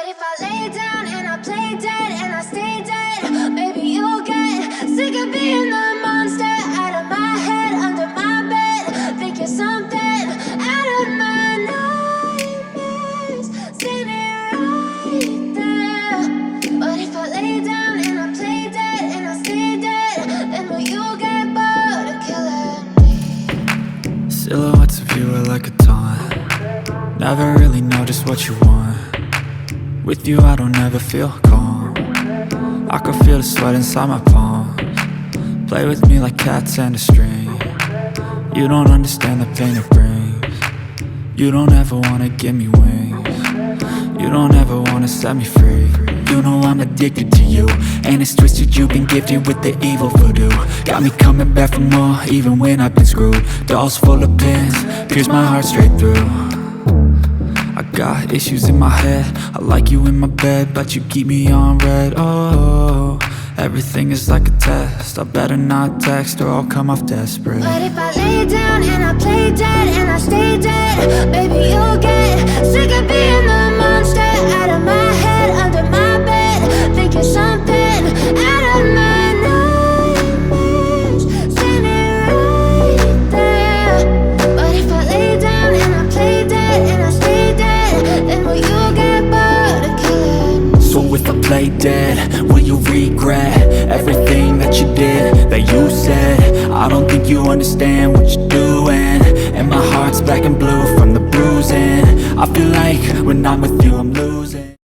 if I lay down and I play dead and I stay dead, maybe you'll get sick of being the monster out of my head, under my bed. Think you're something out of my nightmares, standing right there. But if I lay down and I play dead and I stay dead, then will you get bored of killing me? Silhouettes of you are like a taunt. Never really know just what you want. With you I don't ever feel calm. I can feel the sweat inside my palms. Play with me like cats and a string. You don't understand the pain it brings. You don't ever wanna give me wings. You don't ever wanna set me free. You know I'm addicted to you, and it's twisted, you've been gifted with the evil voodoo. Got me coming back for more, even when I've been screwed. Dolls full of pins, pierce my heart straight through. I got issues in my head, I like you in my bed, but you keep me on red. Oh, everything is like a test, I better not text or I'll come off desperate. But if I lay down and I play dead and I stay dead, baby you'll get sick of being the monster out of my head, under my bed. Think you're something out of my nightmares, standing right there. But if I lay down and I play dead and I stay dead, then will you get bored of killing me? So if I play dead, will you regret everything that you did, that you said? I don't think you understand what you're doing, and my heart's black and blue from the bruising. I feel like when I'm with you I'm losing.